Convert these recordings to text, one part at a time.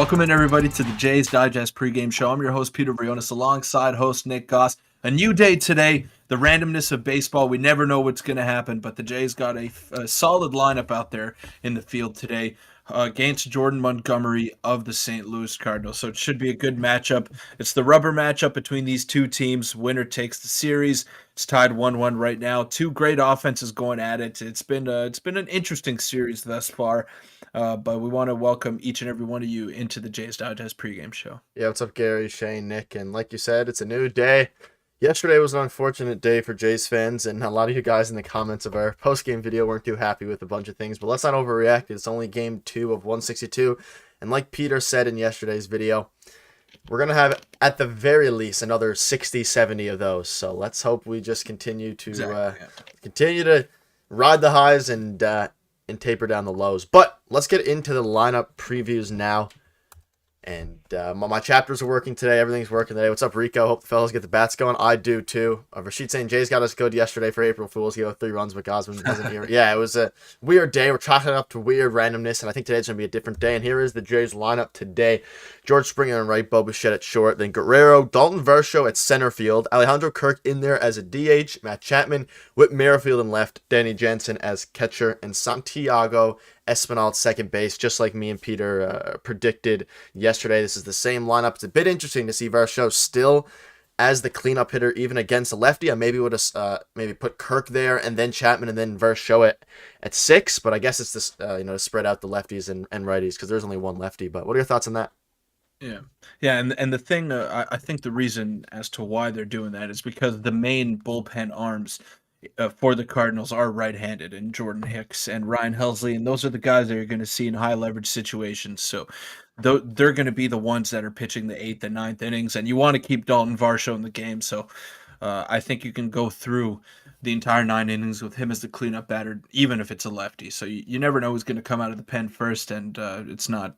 Welcome in, everybody, to the Jays Digest pregame show. I'm your host, Peter Vryonis, alongside host Nick Gosse. A new day today, the randomness of baseball. We never know what's going to happen, but the Jays got a solid lineup out there in the field today against Jordan Montgomery of the St. Louis Cardinals. So it should be a good matchup. It's the rubber matchup between these two teams. Winner takes the series. It's tied 1-1 right now. Two great offenses going at it. It's been an interesting series thus far. But we want to welcome each and every one of you into the Jays Digest pregame show. Yeah, what's up, Gary, Shane, Nick? And like you said, it's a new day. Yesterday was an unfortunate day for Jays fans, and a lot of you guys in the comments of our post-game video weren't too happy with a bunch of things. But let's not overreact. It's only game 2 of 162. And like Peter said in yesterday's video, we're going to have, at the very least, another 60, 70 of those. So let's hope we just continue to continue to ride the highs and taper down the lows. But let's get into the lineup previews now. And my chapters are working today. Everything's working today. What's up, Rico? Hope the fellas get the bats going. I do, too. Rashid saying Jays got us good yesterday for April Fools. He got 3 runs, but Gosman wasn't here. Yeah, it was a weird day. We're chalking it up to weird randomness, and I think today's going to be a different day. And here is the Jays lineup today. George Springer on right, Bo Bichette at short, then Guerrero, Dalton Varsho at center field, Alejandro Kirk in there as a DH, Matt Chapman, Whit Merrifield in left, Danny Jansen as catcher, and Santiago Espinal at second base, just like me and Peter predicted yesterday. This is the same lineup. It's a bit interesting to see Varsho still as the cleanup hitter, even against a lefty. I maybe would have maybe put Kirk there and then Chapman and then Varsho at 6, but I guess it's this to spread out the lefties and righties because there's only one lefty. But what are your thoughts on that? Yeah, and the thing, I think the reason as to why they're doing that is because the main bullpen arms for the Cardinals are right-handed, and Jordan Hicks and Ryan Helsley, and those are the guys that you're going to see in high leverage situations. So they're going to be the ones that are pitching the 8th and 9th innings, and you want to keep Dalton Varsho in the game. So I think you can go through the entire 9 innings with him as the cleanup batter, even if it's a lefty. So you never know who's going to come out of the pen first, and it's not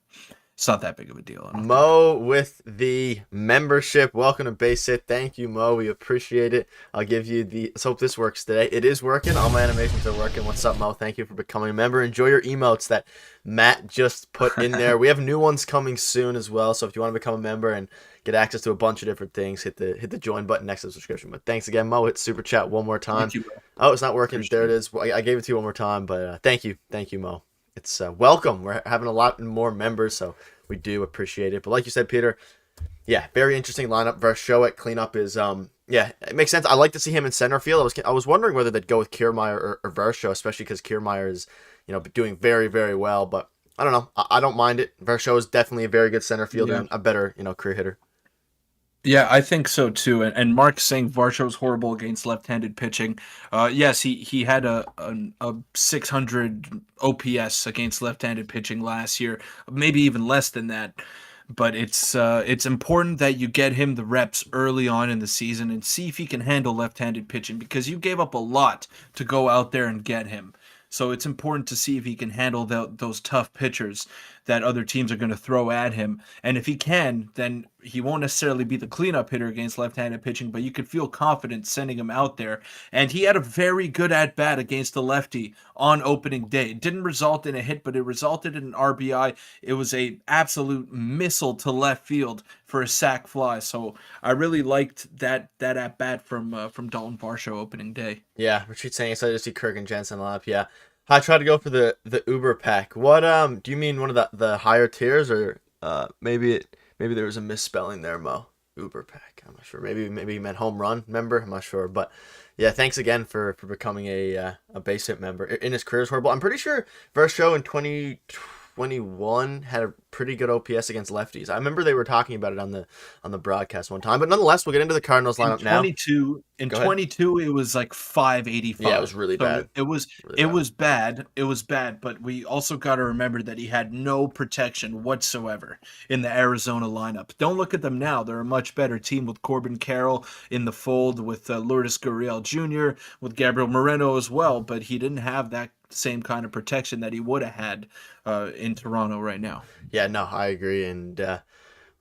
that big of a deal. Mo with the membership. Welcome to Base Hit. Thank you, Mo. We appreciate it. I'll give you let's hope this works today. It is working. All my animations are working. What's up, Mo? Thank you for becoming a member. Enjoy your emotes that Matt just put in there. We have new ones coming soon as well. So if you want to become a member and get access to a bunch of different things, hit the join button next to the subscription. But thanks again, Mo. Hit super chat one more time. Oh, it's not working. There it is. I gave it to you one more time, but thank you, Mo. It's welcome. We're having a lot more members, so we do appreciate it. But like you said, Peter, yeah, very interesting lineup. Varsho at cleanup is it makes sense. I like to see him in center field. I was wondering whether they'd go with Kiermaier or Varsho, especially because Kiermaier is doing very, very well. But I don't know. I don't mind it. Varsho is definitely a very good center fielder and a better career hitter. Yeah, I think so too. And Mark's saying Varsho's horrible against left-handed pitching. Yes, he had a 600 OPS against left-handed pitching last year, maybe even less than that. But it's important that you get him the reps early on in the season and see if he can handle left-handed pitching, because you gave up a lot to go out there and get him. So it's important to see if he can handle those tough pitchers that other teams are going to throw at him. And if he can, then he won't necessarily be the cleanup hitter against left-handed pitching, but you could feel confident sending him out there. And he had a very good at-bat against the lefty on opening day. It didn't result in a hit, but it resulted in an RBI. It was a absolute missile to left field for a sac fly. So I really liked that at-bat from Dalton Varsho opening day. Yeah, Richard's saying excited to see Kirk and Jensen up. Yeah. I tried to go for the Uber pack. What do you mean, one of the higher tiers, or maybe there was a misspelling there, Mo? Uber pack. I'm not sure. Maybe you meant home run member. I'm not sure, but yeah, thanks again for becoming a base hit member. In his career is horrible. I'm pretty sure Varsho in 2021 had a pretty good OPS against lefties. I remember they were talking about it on the broadcast one time. But nonetheless, we'll get into the Cardinals lineup now. In 22, it was like 585. Yeah, it was really bad. It was bad. It was bad, but we also got to remember that he had no protection whatsoever in the Arizona lineup. Don't look at them now. They're a much better team with Corbin Carroll in the fold, with Lourdes Gurriel Jr., with Gabriel Moreno as well, but he didn't have that same kind of protection that he would have had in Toronto right now. Yeah, no, I agree, and it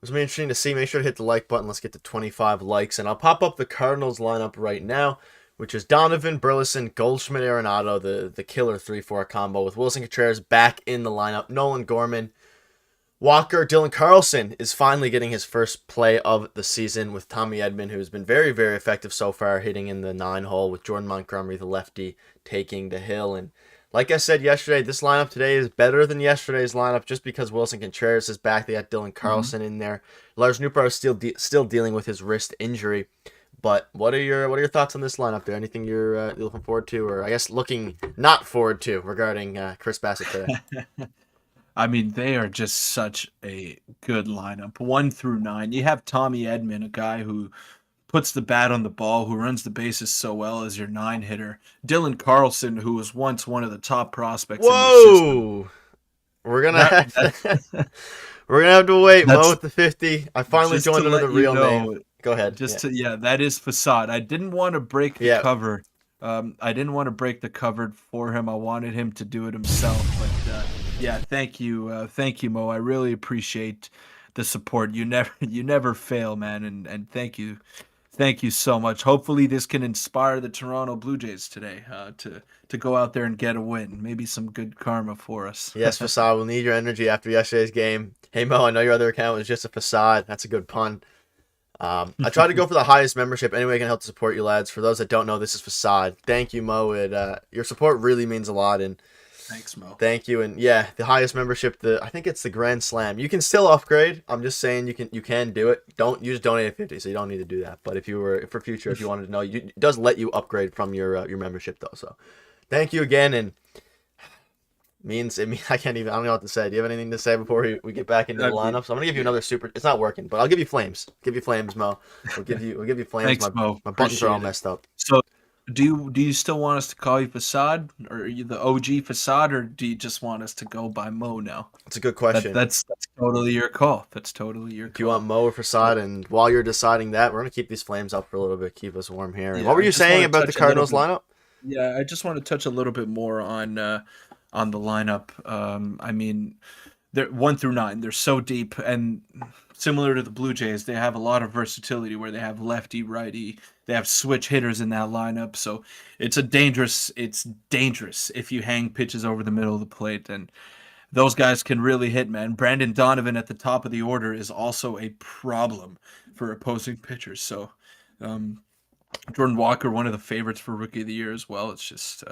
was really interesting to see. Make sure to hit the like button. Let's get to 25 likes, and I'll pop up the Cardinals lineup right now, which is Donovan, Burleson, Goldschmidt, Arenado, the killer 3-4 combo, with Wilson Contreras back in the lineup, Nolan Gorman, Walker, Dylan Carlson is finally getting his first play of the season with Tommy Edman, who's been very, very effective so far, hitting in the 9-hole with Jordan Montgomery, the lefty, taking the hill. And like I said yesterday, this lineup today is better than yesterday's lineup just because Wilson Contreras is back. They got Dylan Carlson in there. Lars Nootbaar is still dealing with his wrist injury. But what are your thoughts on this lineup there? Anything you're looking forward to, or I guess looking not forward to regarding Chris Bassett today? I mean, they are just such a good lineup. 1 through 9. You have Tommy Edman, a guy who puts the bat on the ball, who runs the bases so well as your 9 hitter. Dylan Carlson, who was once one of the top prospects in their system. Whoa! We're gonna we're gonna have to wait. Mo at the 50. I finally joined under the real name. Go ahead. That is Facade. I didn't want to break the cover. I didn't want to break the cover for him. I wanted him to do it himself. But yeah, thank you, Mo. I really appreciate the support. You never fail, man, and thank you so much. Hopefully, this can inspire the Toronto Blue Jays today to go out there and get a win. Maybe some good karma for us. Yes, Facade, we'll need your energy after yesterday's game. Hey Mo, I know your other account was just a facade. That's a good pun. I try to go for the highest membership. Any way I can help to support you, lads. For those that don't know, this is Facade. Thank you, Mo. Your support really means a lot, and thanks, Mo. Thank you. And yeah, the highest membership, I think it's the Grand Slam. You can still upgrade. I'm just saying you can do it. You just donate at 50, so you don't need to do that. But if you wanted to know, it does let you upgrade from your membership though. So thank you again, and I can't even. I don't know what to say. Do you have anything to say before we get back into the lineup? So I'm gonna give you another super. It's not working, but I'll give you flames. Give you flames, Mo. We'll give you flames. Thanks, Mo. My buttons are all messed up. So do you still want us to call you Facade, or are you the OG Facade, or do you just want us to go by Mo now? That's a good question. That's totally your call. That's totally your call. Do you want Mo or Facade? And while you're deciding that, we're gonna keep these flames up for a little bit, keep us warm here. And what were you saying about the Cardinals lineup? Yeah, I just want to touch a little bit more on the lineup. I mean, they're 1 through 9. They're so deep, and similar to the Blue Jays, they have a lot of versatility where they have lefty, righty. They have switch hitters in that lineup, so it's dangerous if you hang pitches over the middle of the plate, and those guys can really hit, man. Brandon Donovan at the top of the order is also a problem for opposing pitchers. So, Jordan Walker, one of the favorites for Rookie of the Year as well. It's just,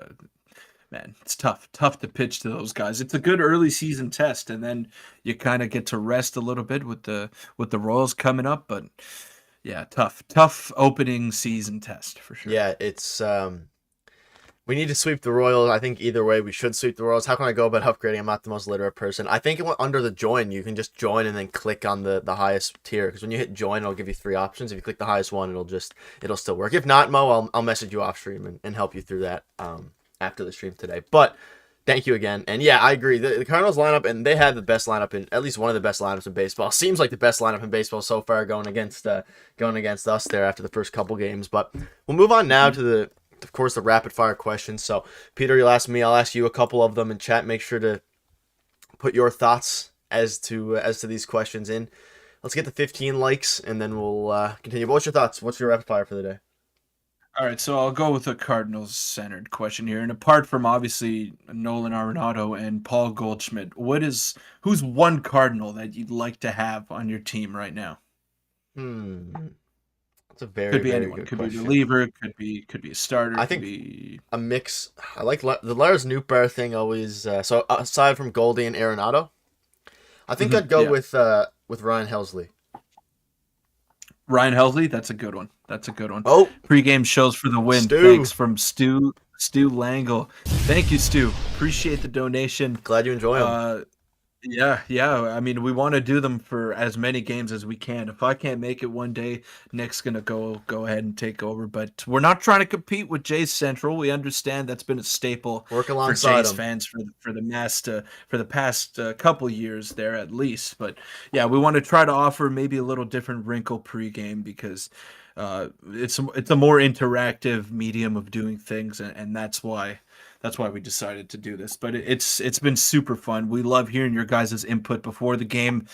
man, it's tough to pitch to those guys. It's a good early season test, and then you kind of get to rest a little bit with the Royals coming up, but. Yeah, tough opening season test for sure. Yeah, it's we need to sweep the Royals. I think either way we should sweep the Royals. How can I go about upgrading? I'm not the most literate person. I think under the join, you can just join and then click on the highest tier, because when you hit join, it'll give you 3 options. If you click the highest one, it'll still work. If not, Mo, I'll message you off stream and help you through that after the stream today. But thank you again. And yeah, I agree. The Cardinals lineup, and they have the best lineup at least one of the best lineups in baseball. Seems like the best lineup in baseball so far, going against us there after the first couple games. But we'll move on now to of course, the rapid fire questions. So Peter, you'll ask me, I'll ask you a couple of them in chat. Make sure to put your thoughts as to these questions in. Let's get to 15 likes, and then we'll continue. But what's your thoughts? What's your rapid fire for the day? All right, so I'll go with a Cardinals-centered question here. And apart from, obviously, Nolan Arenado and Paul Goldschmidt, who's one Cardinal that you'd like to have on your team right now? That's a very, could be very anyone. good Could question. be a reliever, could be a starter. I think a mix. I like the Lars Nootbaar thing always. So aside from Goldie and Arenado, I think I'd go with Ryan Helsley. Ryan Helsley, that's a good one. Oh, Pre-game shows for the win. Stu. Thanks from Stu Langle. Thank you, Stu. Appreciate the donation. Glad you enjoy them. Yeah. I mean, we want to do them for as many games as we can. If I can't make it one day, Nick's gonna go ahead and take over. But we're not trying to compete with Jays Central. We understand that's been a staple Work for alongside Jays them. fans for the past couple years there at least. But yeah, we want to try to offer maybe a little different wrinkle pregame because it's a more interactive medium of doing things, and that's why we decided to do this. But it's been super fun. We love hearing your guys' input before the game.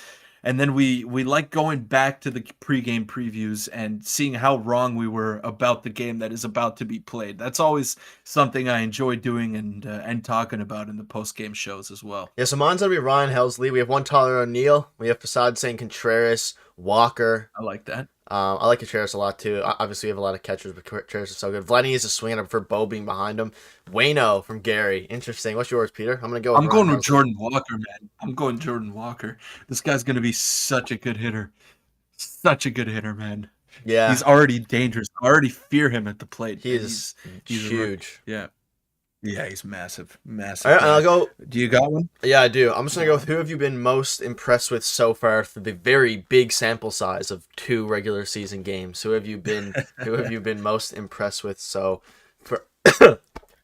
and then we like going back to the pregame previews and seeing how wrong we were about the game that is about to be played. That's always something I enjoy doing and talking about in the postgame shows as well. Yeah, so mine's gonna be Ryan Helsley. We have one Tyler O'Neill. We have Prasad saying Contreras, Walker. I like that. I like Contreras a lot too. Obviously, we have a lot of catchers, but Contreras is so good. Vladdy is a swing, and I prefer Bo being behind him. Wayno from Gary. Interesting. What's yours, Peter? I'm going to go with I'm Ryan going with Helsley. Jordan Walker, man. I'm going Jordan Walker. This guy's going to be such a good hitter. Such a good hitter, man. Yeah. He's already dangerous. I already fear him at the plate. He is huge. Yeah. Yeah, he's massive. Massive. All right, I'll go. Do you got one? Yeah, I do. I'm just going to go with who have you been most impressed with so far through the very big sample size of 2 regular season games? Who have you been most impressed with? So for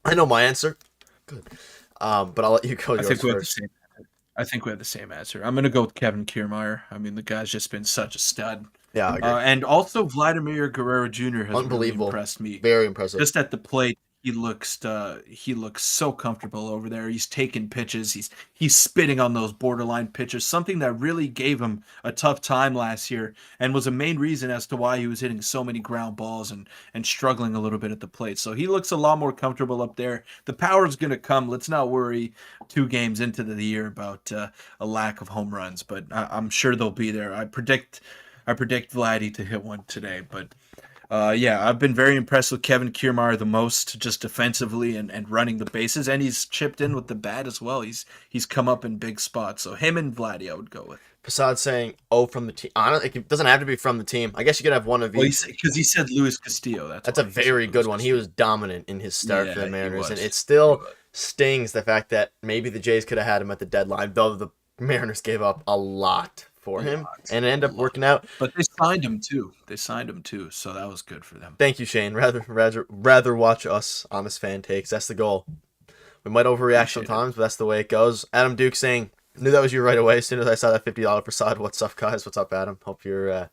I know my answer. Good. But I'll let you go yours first. I think we have the same answer. I'm going to go with Kevin Kiermaier. I mean, the guy's just been such a stud. Yeah, I agree. And also Vladimir Guerrero Jr. has really impressed me. Very impressive. Just at the plate, he looks so comfortable over there. He's taking pitches. He's spitting on those borderline pitches, something that really gave him a tough time last year and was a main reason as to why he was hitting so many ground balls and struggling a little bit at the plate. So he looks a lot more comfortable up there. The power's going to come. Let's not worry 2 games into the year about a lack of home runs, but I'm sure they'll be there. I predict Vladdy to hit one today, but yeah, I've been very impressed with Kevin Kiermaier the most, just defensively and running the bases, and he's chipped in with the bat as well. He's come up in big spots, so him and Vladdy I would go with. Prasad saying, "Oh, from the team." It doesn't have to be from the team. I guess you could have one of each. Because he said Luis Castillo. That's a very good one. He was dominant in his start for the Mariners, and it still stings the fact that maybe the Jays could have had him at the deadline, though the Mariners gave up a lot for him, and it ended up working out. But they signed him too, so that was good for them. Thank you, Shane. Rather watch us honest fan takes. That's the goal. We might overreact sometimes, but that's the way it goes. Adam Duke saying, "Knew that was you right away as soon as I saw that $50 Prasad." What's up, guys? What's up, Adam? Hope you're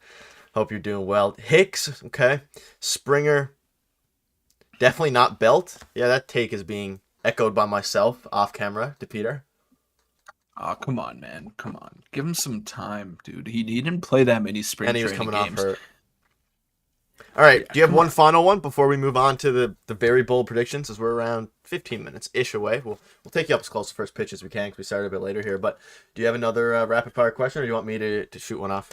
doing well. Hicks, okay. Springer, definitely not Belt. Yeah, that take is being echoed by myself off camera to Peter. Oh, come on, man. Come on. Give him some time, dude. He didn't play that many spring training games. And he was coming off hurt. All right. Do you have one final one before we move on to the very bold predictions, as we're around 15 minutes-ish away? We'll take you up as close to first pitch as we can because we started a bit later here. But do you have another rapid-fire question, or do you want me to shoot one off?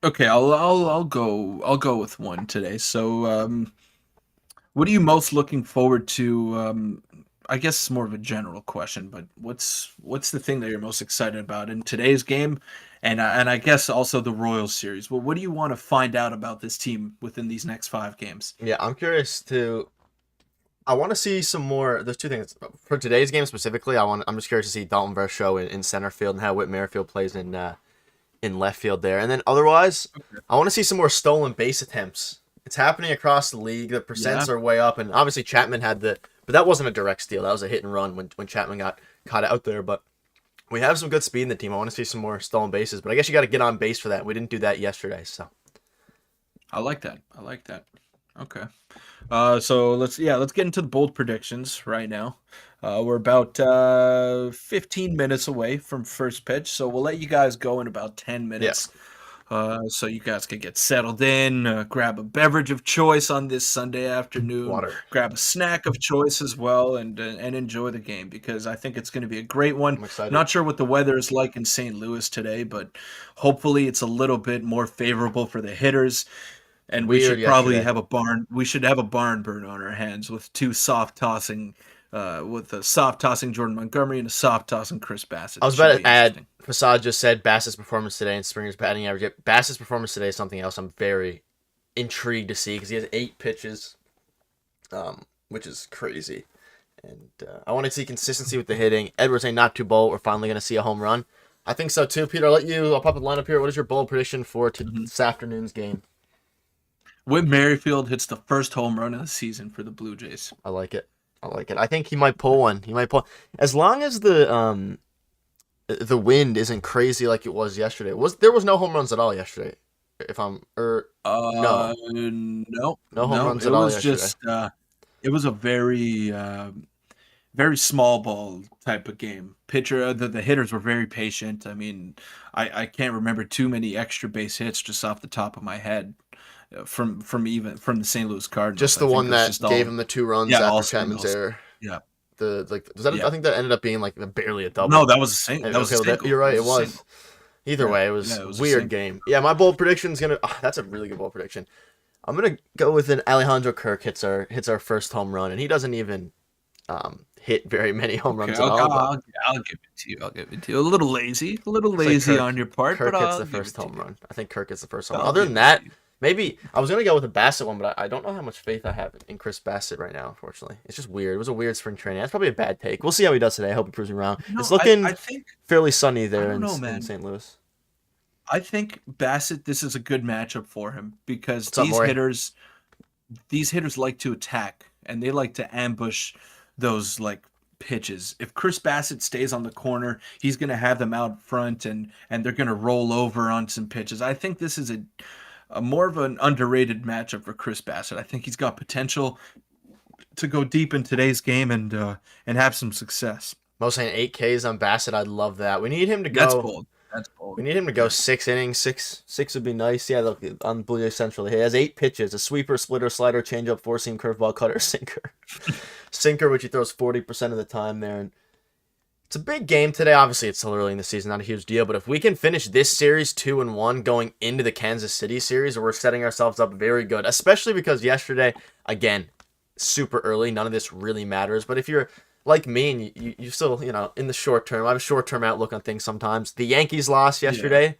Okay, I'll go with one today. So, what are you most looking forward to? I guess it's more of a general question, but what's the thing that you're most excited about in today's game, and I guess also the Royals series? Well, what do you want to find out about this team within these next 5 games? Yeah, I'm curious to. I want to see some more. There's 2 things for today's game specifically. I'm just curious to see Dalton Varsho in center field and how Whit Merrifield plays in left field there, and then otherwise, I want to see some more stolen base attempts. It's happening across the league. The percents are way up, and obviously Chapman had but that wasn't a direct steal. That was a hit and run when Chapman got caught out there. But we have some good speed in the team. I want to see some more stolen bases. But I guess you got to get on base for that. We didn't do that yesterday. So I like that. Okay. So let's get into the bold predictions right now. We're about 15 minutes away from first pitch, so we'll let you guys go in about 10 minutes. Yeah. So you guys can get settled in, grab a beverage of choice on this Sunday afternoon, Water. Grab a snack of choice as well, and enjoy the game, because I think it's going to be a great one. I'm excited. Not sure what the weather is like in St. Louis today, but hopefully it's a little bit more favorable for the hitters. And we should probably have a barn. We should have a barn burn on our hands with 2 soft tossing. With a soft tossing Jordan Montgomery and a soft tossing Chris Bassett. I was about to add, Prasad just said Bassett's performance today and Springer's batting average. Bassett's performance today is something else I'm very intrigued to see because he has 8 pitches, which is crazy. And I want to see consistency with the hitting. Edwards saying not too bold. We're finally going to see a home run. I think so too, Peter. I'll pop the lineup here. What is your bold prediction for this afternoon's game? Whit Merrifield hits the first home run of the season for the Blue Jays. I like it. I think he might pull one. As long as the wind isn't crazy like it was yesterday. There was no home runs at all yesterday. No home runs at all yesterday. It was a very very small ball type of game. The hitters were very patient. I mean, I can't remember too many extra base hits just off the top of my head from the St. Louis Cardinals. Just I the think one it was that just gave all him the 2 runs yeah, after all Chapman's singles. error. Yeah, The like was that? I yeah. think that ended up being like barely a No, double. that was a single. That was a Okay, well, single. you're It right. was It a was. single. Either Yeah, way, it yeah, was it a was a weird single. game. Yeah, my bold prediction's gonna. That's a really good bold prediction. I'm gonna go with an Alejandro Kirk hits our first home run, and he doesn't even hit very many home Okay, runs at all. But I'll give it to you. I'll give it to you. A little I'll say lazy on your part, but Kirk hits I'll the give first it to home you. run. I think Kirk hits the first home run. I'll Other than give it to that, you. maybe I was gonna go with the Bassett one, but I don't know how much faith I have in Chris Bassett right now. Unfortunately, it's just weird. It was a weird spring training. That's probably a bad take. We'll see how he does today. I hope he proves me wrong. It's No, looking I think fairly sunny I there don't know, in man. St. Louis. I think Bassett, this is a good matchup for him because What's up, Maury? these hitters like to attack and they like to ambush those like pitches. If Chris Bassett stays on the corner, he's going to have them out front and they're going to roll over on some pitches. I think this is a more of an underrated matchup for Chris Bassett. I think he's got potential to go deep in today's game and have some success. Most saying 8Ks on Bassett. I'd love that. We need him to That's go. bold. That's bold. We need him to go Yeah. 6 innings. Six would be nice. Yeah, look on Blue Jays Central. He has 8 pitches: a sweeper, splitter, slider, changeup, four seam, curveball, cutter, sinker, which he throws 40% of the time there. And it's a big game today. Obviously, it's still early in the season, not a huge deal. But if we can finish this series 2-1, going into the Kansas City series, we're setting ourselves up very good. Especially because yesterday, again, super early. None of this really matters. But if you're like me and you still, in the short term, I have a short term outlook on things sometimes. The Yankees lost Yeah. yesterday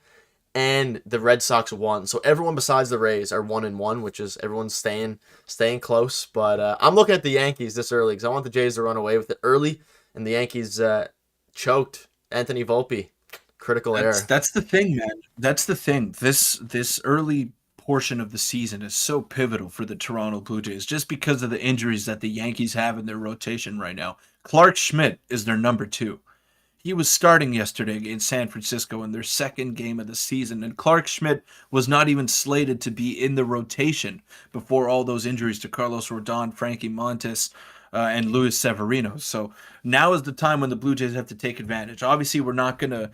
and the Red Sox won. So everyone besides the Rays are 1-1, which is everyone's staying close. But I'm looking at the Yankees this early because I want the Jays to run away with it early, and the Yankees choked Anthony Volpe, critical error. That's the thing, man. That's the thing. This early portion of the season is so pivotal for the Toronto Blue Jays just because of the injuries that the Yankees have in their rotation right now. Clark Schmidt is their number 2. He was starting yesterday against San Francisco in their second game of the season, and Clark Schmidt was not even slated to be in the rotation before all those injuries to Carlos Rodon, Frankie Montes, and Luis Severino. So now is the time when the Blue Jays have to take advantage. Obviously, we're not gonna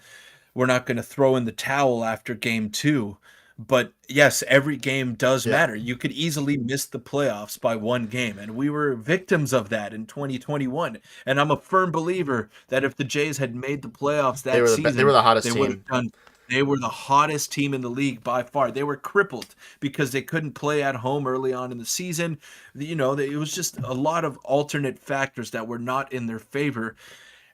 throw in the towel after game 2, but yes, every game does Yeah, matter. You could easily miss the playoffs by one game, and we were victims of that in 2021. And I'm a firm believer that if the Jays had made the playoffs they that they were season, the hottest they would team. have done. They were the hottest team in the league by far. They were crippled because they couldn't play at home early on in the season. It was just a lot of alternate factors that were not in their favor.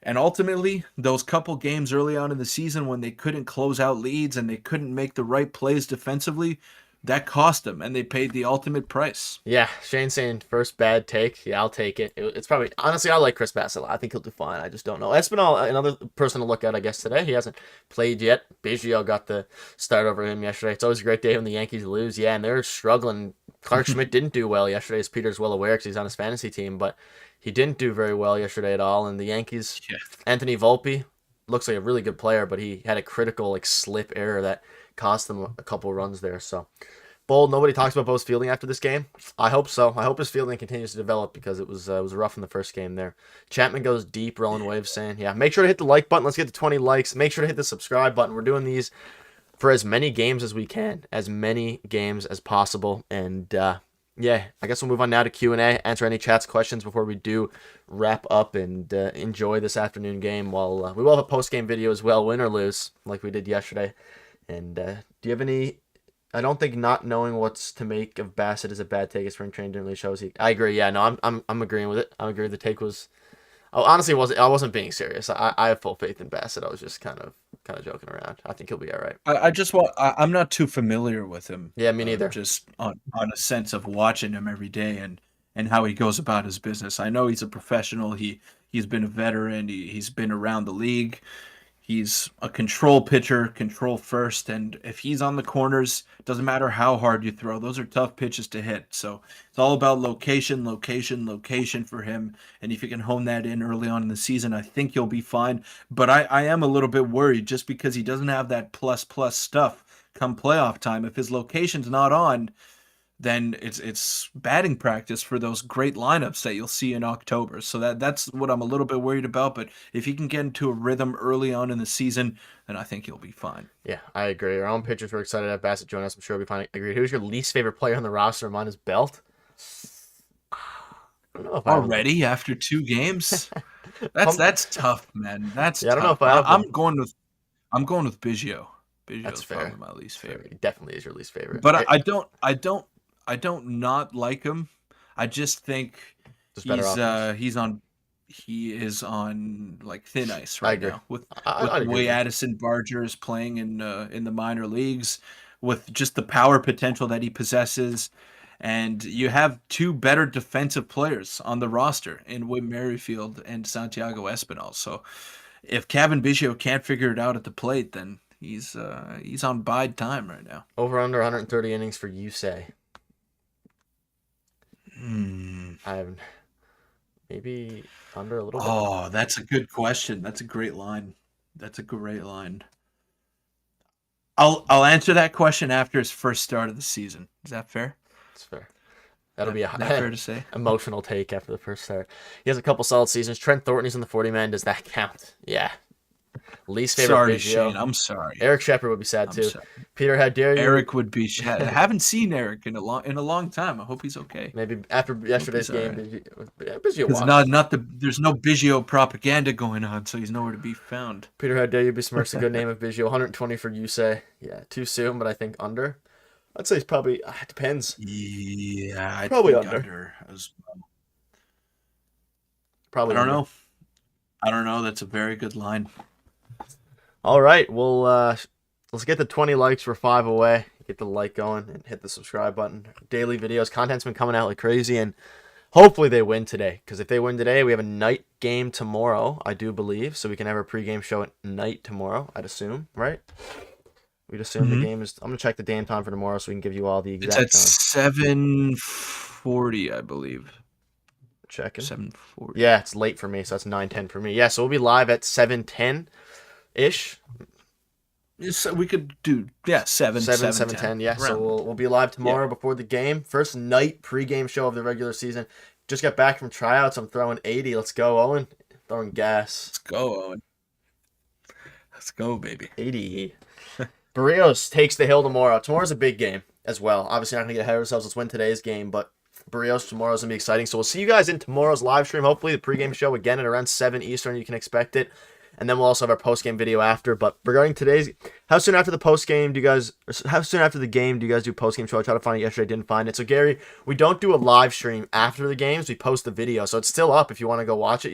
And ultimately, those couple games early on in the season when they couldn't close out leads and they couldn't make the right plays defensively, that cost them, and they paid the ultimate price. Yeah, Shane saying first bad take. Yeah, I'll take it. It's probably honestly I like Chris Bassett a lot. I think he'll do fine. I just don't know. Espinal, another person to look at, I guess today. He hasn't played yet. Biggio got the start over him yesterday. It's always a great day when the Yankees lose. Yeah, and they're struggling. Clark Schmidt didn't do well yesterday, as Peter's well aware because he's on his fantasy team, but he didn't do very well yesterday at all. And the Yankees, Yeah. Anthony Volpe looks like a really good player, but he had a critical slip error that cost them a couple runs there. So. Bold. Nobody talks about Bo's fielding after this game. I hope so. I hope his fielding continues to develop because it was rough in the first game there. Chapman goes deep. Rolling Waves saying, yeah, make sure to hit the like button. Let's get to 20 likes. Make sure to hit the subscribe button. We're doing these for as many games as we can, as many games as possible. And yeah, I guess we'll move on now to Q&A. Answer any chats questions before we do wrap up and enjoy this afternoon game. While we will have a post game video as well, win or lose, like we did yesterday. And do you have any? I don't think not knowing what's to make of Bassett is a bad take. His spring training didn't really show us. I agree. Yeah, no, I'm agreeing with it. I agree. The take was. Oh, honestly, I wasn't being serious. I have full faith in Bassett. I was just kind of joking around. I think he'll be all right. I'm not too familiar with him. Yeah, me neither. Just on a sense of watching him every day and how he goes about his business. I know he's a professional. He's been a veteran. He's been around the league. He's a control pitcher, control first, and if he's on the corners, doesn't matter how hard you throw. Those are tough pitches to hit. So it's all about location, location, location for him. And if you can hone that in early on in the season, I think you'll be fine. But I am a little bit worried just because he doesn't have that plus plus stuff come playoff time. If his location's not on, then it's batting practice for those great lineups that you'll see in October. So that's what I'm a little bit worried about. But if he can get into a rhythm early on in the season, then I think he'll be fine. Yeah, I agree. Our own pitchers were excited to have Bassett join us. I'm sure we'll be fine. Agreed. Who's your least favorite player on the roster? Mine is Belt. I don't know if Already after 2 games, that's tough, man. That's Yeah, I don't know tough. if I have I'm them. going with Biggio. That's Biggio's fair. probably my least favorite. He definitely is your least favorite. But I don't not like him. I just think Just better offense. he is on like thin ice I right agree. now with I'd the agree way with you. Addison Barger is playing in the minor leagues, with just the power potential that he possesses. And you have 2 better defensive players on the roster in Whit Merrifield and Santiago Espinal. So if Kevin Biggio can't figure it out at the plate, then he's on bide time right now. Over under 130 innings for you say. I have maybe under a little bit. Oh, that's a good question. That's a great line. I'll answer that question after his first start of the season. Is that fair? That's fair. That'll be That fair to say? emotional take after the first start. He has a couple solid seasons. Trent Thornton, he's on the 40-man. Does that count? Yeah. Least favorite Sorry, Biggio. Shane. I'm sorry. Eric Shepard would be sad I'm too. sorry. Peter, how dare you? Eric would be. I haven't seen Eric in a long time. I hope he's okay. Maybe after yesterday's game, Biggio There's watched. there's no Biggio propaganda going on, so he's nowhere to be found. Peter, how dare you besmirch the good name of Biggio? 120 for you say. Yeah, too soon, but I think under. I'd say it's probably it depends. Yeah, I Probably think under. as well. Probably I don't under. know. I don't know. That's a very good line. All right, well, let's get the 20 likes. We're 5 away. Get the like going and hit the subscribe button. Daily videos. Content's been coming out like crazy, and hopefully they win today. Because if they win today, we have a night game tomorrow, I do believe. So we can have our pregame show at night tomorrow, I'd assume, right? We'd assume the game is... I'm going to check the game time for tomorrow so we can give you all the It's exact at 7:40, I believe. Checking. 7:40. Yeah, it's late for me, so that's 9:10 for me. Yeah, so we'll be live at 7:10-ish. We could do 7:10. Yeah. So we'll be live tomorrow before the game. First night pregame show of the regular season. Just got back from tryouts. I'm throwing 80. Let's go, Owen. Throwing gas. Let's go, Owen. Let's go, baby. 80. Barrios takes the hill tomorrow. Tomorrow's a big game as well. Obviously, not gonna get ahead of ourselves. Let's win today's game, but Barrios tomorrow's gonna be exciting. So we'll see you guys in tomorrow's live stream. Hopefully, the pregame show again at around 7 Eastern. You can expect it. And then we'll also have our post-game video after. But regarding today's, how soon after the game do you guys do post-game show? I tried to find it yesterday, didn't find it. So Gary, we don't do a live stream after the games. We post the video. So it's still up if you want to go watch it.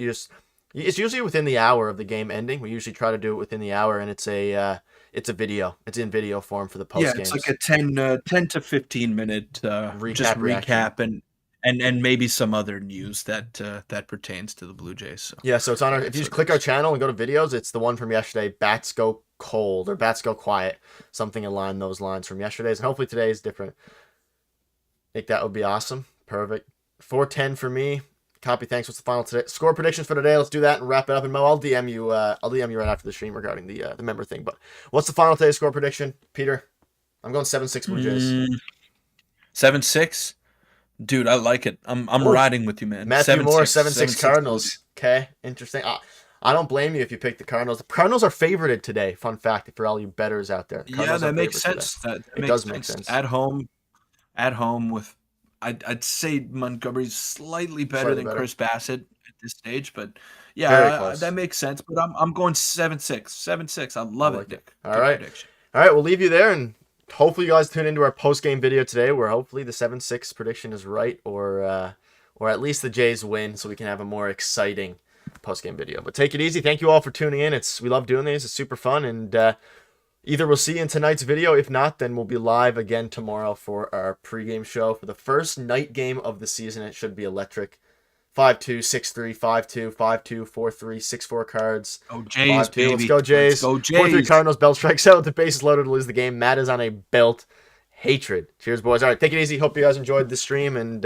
It's usually within the hour of the game ending. We usually try to do it within the hour, and it's a video. It's in video form for the post games. Yeah, it's like a 10 to 15 minute recap and maybe some other news that pertains to the Blue Jays. So. Yeah, so it's on if you just click our channel and go to videos, it's the one from yesterday, Bats Go Cold or Bats Go Quiet, something along those lines from yesterday's, and hopefully today is different. I think that would be awesome. Perfect. 410 for me. Copy, thanks. What's the final today? Score predictions for today. Let's do that and wrap it up. And Mo, I'll DM you. I'll DM you right after the stream regarding the member thing. But what's the final today score prediction, Peter? I'm going 7-6 Blue Jays. 7-6. Dude, I like it. I'm riding with you, man. Matthew 7-6, Moore, 7-6 Cardinals. Okay, interesting. I don't blame you if you pick the Cardinals. The Cardinals are favorited today. Fun fact for all you bettors out there. Yeah, that makes sense. It does make sense. At home with, I'd say Montgomery's slightly better than Chris Bassett at this stage, but yeah, that makes sense. But I'm going 7-6. 7-6. I love it, Nick. All right. We'll leave you there, and hopefully you guys tune into our post-game video today where hopefully the 7-6 prediction is right, or at least the Jays win so we can have a more exciting post-game video. But take it easy. Thank you all for tuning in. We love doing these. It's super fun, and either we'll see you in tonight's video. If not, then we'll be live again tomorrow for our pregame show for the first night game of the season. It should be electric. 5-2, 6-3, 5-2, 5-2, 4-3, 6-4 cards. Oh, Jays, 5-2. baby. Let's go, Jays. 4-3 Cardinals. Bell strikes out with the bases loaded to lose the game. Matt is on a belt hatred. Cheers, boys. All right, take it easy. Hope you guys enjoyed the stream, and